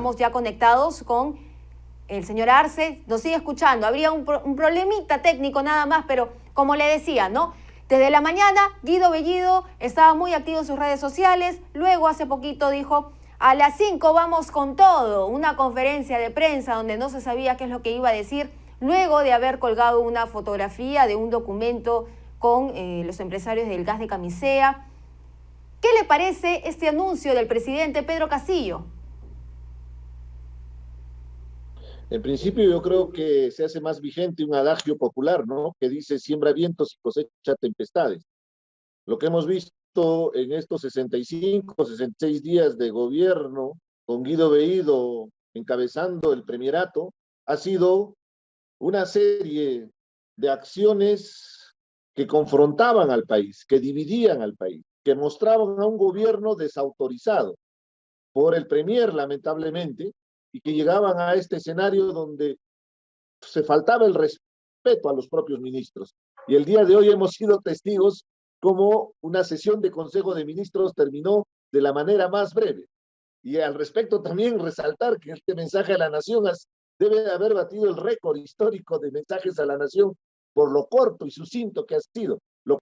estamos ya conectados con el señor Arce. Nos sigue escuchando. Habría un problemita técnico nada más, pero como le decía, ¿no? Desde la mañana, Guido Bellido estaba muy activo en sus redes sociales. Luego, hace poquito, dijo: a las 5 vamos con todo. Una conferencia de prensa donde no se sabía qué es lo que iba a decir, luego de haber colgado una fotografía de un documento con los empresarios del gas de Camisea. ¿Qué le parece este anuncio del presidente Pedro Castillo? En principio yo creo que se hace más vigente un adagio popular, ¿no? Que dice: siembra vientos y cosecha tempestades. Lo que hemos visto en estos 65, 66 días de gobierno, con Guido Bellido encabezando el primerato, ha sido una serie de acciones que confrontaban al país, que dividían al país, que mostraban a un gobierno desautorizado por el premier, lamentablemente, y que llegaban a este escenario donde se faltaba el respeto a los propios ministros. Y el día de hoy hemos sido testigos como una sesión de Consejo de Ministros terminó de la manera más breve. Y al respecto también resaltar que este mensaje a la nación debe de haber batido el récord histórico de mensajes a la nación por lo corto y sucinto que ha sido, lo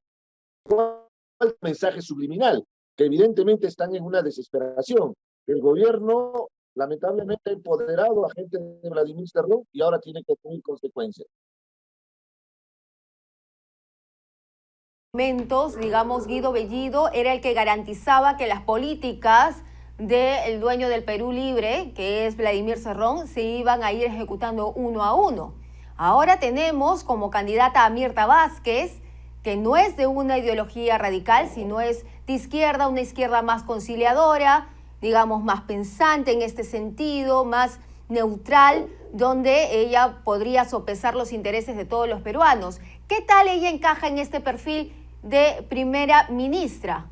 cual es un mensaje subliminal, que evidentemente están en una desesperación. El gobierno lamentablemente ha empoderado a gente de Vladimir Cerrón y ahora tiene que asumir consecuencias. Digamos, Guido Bellido era el que garantizaba que las políticas del dueño del Perú Libre, que es Vladimir Cerrón, se iban a ir ejecutando uno a uno. Ahora tenemos como candidata a Mirta Vázquez, que no es de una ideología radical, sino es de izquierda, una izquierda más conciliadora, digamos, más pensante en este sentido, más neutral, donde ella podría sopesar los intereses de todos los peruanos. ¿Qué tal ella encaja en este perfil de primera ministra?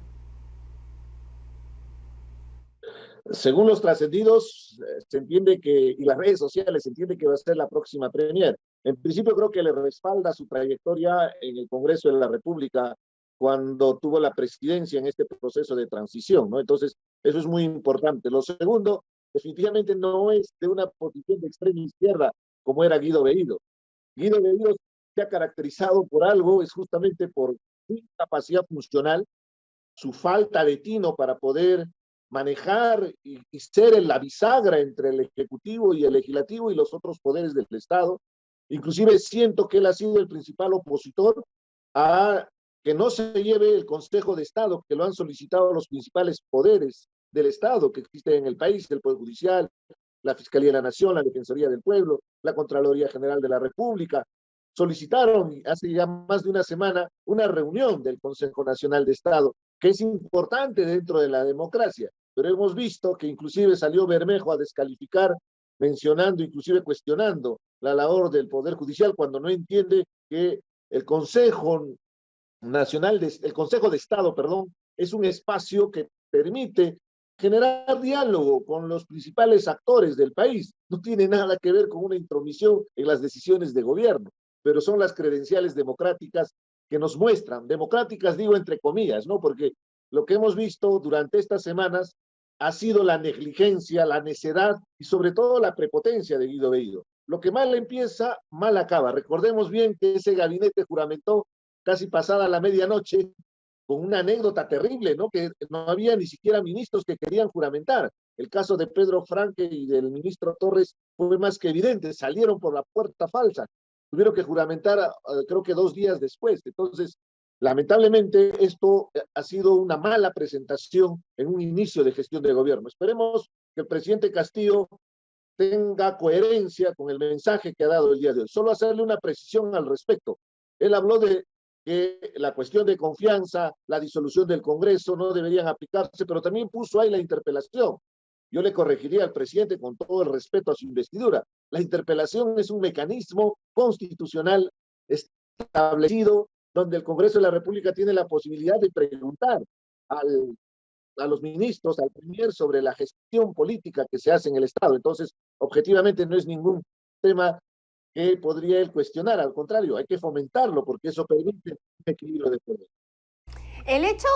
Según los trascendidos, se entiende que, y las redes sociales, se entiende que va a ser la próxima premier. En principio creo que le respalda su trayectoria en el Congreso de la República cuando tuvo la presidencia en este proceso de transición, ¿no? Entonces, eso es muy importante. Lo segundo, definitivamente no es de una posición de extrema izquierda como era Guido Bellido. Guido Bellido se ha caracterizado por algo, es justamente por su incapacidad funcional, su falta de tino para poder manejar y ser en la bisagra entre el Ejecutivo y el Legislativo y los otros poderes del Estado. Inclusive siento que él ha sido el principal opositor a que no se lleve el Consejo de Estado, que lo han solicitado los principales poderes del Estado que existen en el país, el Poder Judicial, la Fiscalía de la Nación, la Defensoría del Pueblo, la Contraloría General de la República. Solicitaron hace ya más de una semana una reunión del Consejo Nacional de Estado, que es importante dentro de la democracia, pero hemos visto que inclusive salió Bermejo a descalificar, mencionando, inclusive cuestionando la labor del Poder Judicial cuando no entiende que el Consejo el Consejo de Estado, perdón, es un espacio que permite generar diálogo con los principales actores del país. No tiene nada que ver con una intromisión en las decisiones de gobierno, pero son las credenciales democráticas que nos muestran, democráticas digo entre comillas, ¿no? Porque lo que hemos visto durante estas semanas ha sido la negligencia, la necedad y sobre todo la prepotencia de Guido Bellido. Lo que mal empieza, mal acaba. Recordemos bien que ese gabinete juramentó casi pasada la medianoche, con una anécdota terrible, ¿no? Que no había ni siquiera ministros que querían juramentar. El caso de Pedro Franque y del ministro Torres fue más que evidente, salieron por la puerta falsa, tuvieron que juramentar creo que 2 días después. Entonces, lamentablemente, esto ha sido una mala presentación en un inicio de gestión de gobierno. Esperemos que el presidente Castillo tenga coherencia con el mensaje que ha dado el día de hoy. Solo hacerle una precisión al respecto. Él habló de que la cuestión de confianza, la disolución del Congreso no deberían aplicarse, pero también puso ahí la interpelación. Yo le corregiría al presidente con todo el respeto a su investidura. La interpelación es un mecanismo constitucional establecido donde el Congreso de la República tiene la posibilidad de preguntar a los ministros, al premier, sobre la gestión política que se hace en el Estado. Entonces, objetivamente no es ningún tema que podría él cuestionar, al contrario, hay que fomentarlo porque eso permite un equilibrio de poder. El hecho,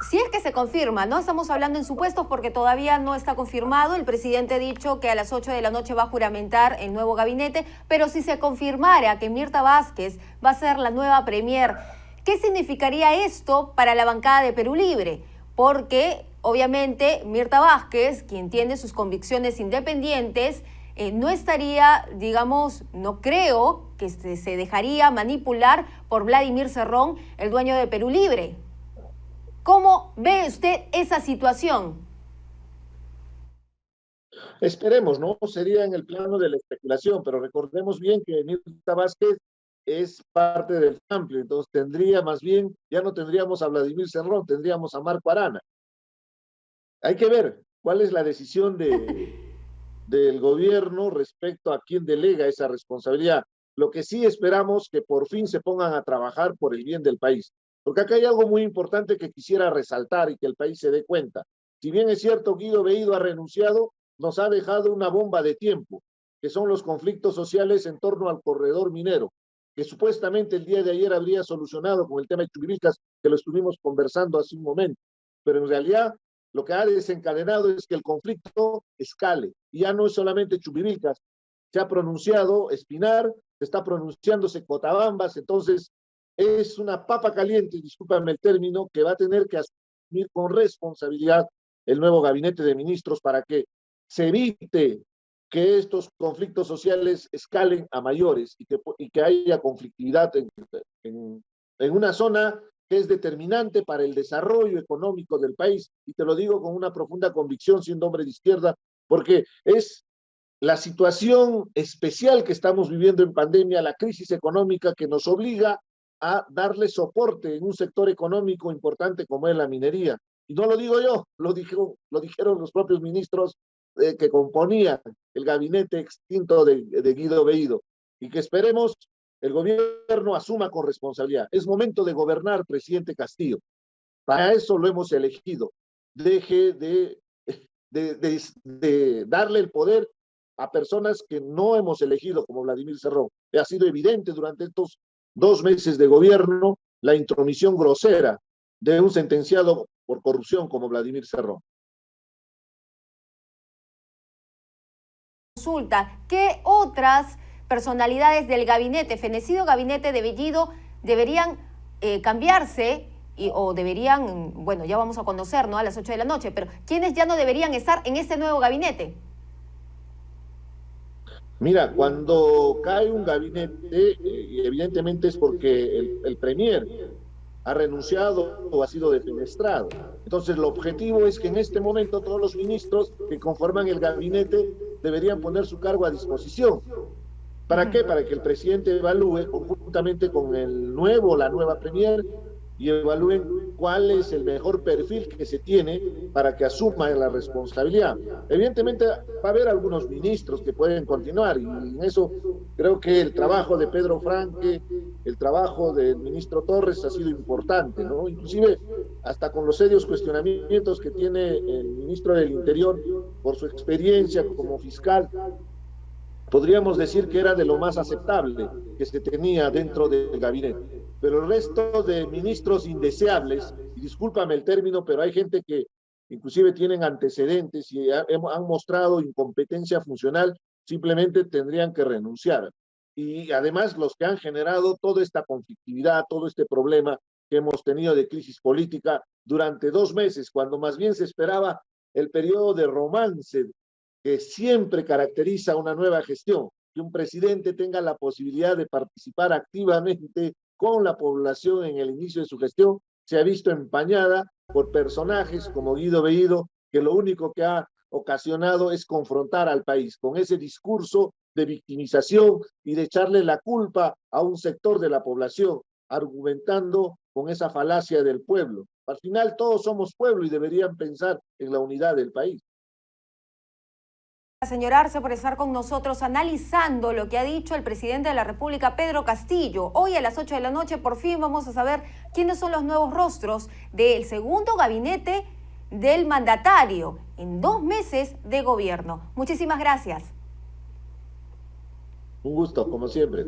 si es que se confirma, no estamos hablando en supuestos porque todavía no está confirmado, el presidente ha dicho que a las 8 de la noche va a juramentar el nuevo gabinete, pero si se confirmara que Mirta Vázquez va a ser la nueva premier, ¿qué significaría esto para la bancada de Perú Libre? Porque obviamente Mirta Vázquez, quien tiene sus convicciones independientes, no estaría, digamos, no creo que se dejaría manipular por Vladimir Cerrón, el dueño de Perú Libre. ¿Cómo ve usted esa situación? Esperemos, ¿no? Sería en el plano de la especulación, pero recordemos bien que Mirta Vázquez es parte del amplio, entonces tendría más bien, ya no tendríamos a Vladimir Cerrón, tendríamos a Marco Arana. Hay que ver cuál es la decisión del gobierno respecto a quién delega esa responsabilidad. Lo que sí esperamos que por fin se pongan a trabajar por el bien del país. Porque acá hay algo muy importante que quisiera resaltar y que el país se dé cuenta. Si bien es cierto, Guido Bellido ha renunciado, nos ha dejado una bomba de tiempo, que son los conflictos sociales en torno al corredor minero, que supuestamente el día de ayer habría solucionado con el tema de Chumbivilcas, que lo estuvimos conversando hace un momento. Pero en realidad lo que ha desencadenado es que el conflicto escale. Y ya no es solamente Chumbivilcas, se ha pronunciado Espinar, se está pronunciándose Cotabambas, entonces es una papa caliente, discúlpame el término, que va a tener que asumir con responsabilidad el nuevo gabinete de ministros para que se evite que estos conflictos sociales escalen a mayores y que haya conflictividad en una zona que es determinante para el desarrollo económico del país. Y te lo digo con una profunda convicción, siendo hombre de izquierda, porque es la situación especial que estamos viviendo en pandemia, la crisis económica que nos obliga a darle soporte en un sector económico importante como es la minería. Y no lo digo yo, lo dijeron los propios ministros que componían el gabinete extinto de Guido Bellido. Y que esperemos el gobierno asuma con responsabilidad. Es momento de gobernar, presidente Castillo. Para eso lo hemos elegido. Deje de darle el poder a personas que no hemos elegido, como Vladimir Cerrón. Ha sido evidente durante estos 2 meses de gobierno la intromisión grosera de un sentenciado por corrupción como Vladimir Cerrón. Consulta, ¿qué otras personalidades del gabinete, fenecido gabinete de Bellido, deberían cambiarse o deberían, bueno, ya vamos a conocer, ¿no? A las 8 de la noche, pero ¿quiénes ya no deberían estar en este nuevo gabinete? Mira, cuando cae un gabinete, evidentemente es porque el premier ha renunciado o ha sido defenestrado. Entonces, el objetivo es que en este momento todos los ministros que conforman el gabinete deberían poner su cargo a disposición. ¿Para qué? Para que el presidente evalúe conjuntamente con la nueva premier, y evalúen cuál es el mejor perfil que se tiene para que asuma la responsabilidad. Evidentemente va a haber algunos ministros que pueden continuar, y en eso creo que el trabajo de Pedro Franque, el trabajo del ministro Torres ha sido importante, ¿no? Inclusive hasta con los serios cuestionamientos que tiene el ministro del Interior por su experiencia como fiscal, podríamos decir que era de lo más aceptable que se tenía dentro del gabinete. Pero el resto de ministros indeseables, y discúlpame el término, pero hay gente que inclusive tienen antecedentes y han mostrado incompetencia funcional, simplemente tendrían que renunciar. Y además los que han generado toda esta conflictividad, todo este problema que hemos tenido de crisis política durante 2 meses, cuando más bien se esperaba el periodo de romance que siempre caracteriza una nueva gestión, que un presidente tenga la posibilidad de participar activamente con la población en el inicio de su gestión, se ha visto empañada por personajes como Guido Bellido, que lo único que ha ocasionado es confrontar al país con ese discurso de victimización y de echarle la culpa a un sector de la población, argumentando con esa falacia del pueblo. Al final todos somos pueblo y deberían pensar en la unidad del país. Señor Arce, por estar con nosotros analizando lo que ha dicho el presidente de la República, Pedro Castillo. Hoy a las 8 de la noche por fin vamos a saber quiénes son los nuevos rostros del segundo gabinete del mandatario en 2 meses de gobierno. Muchísimas gracias. Un gusto, como siempre.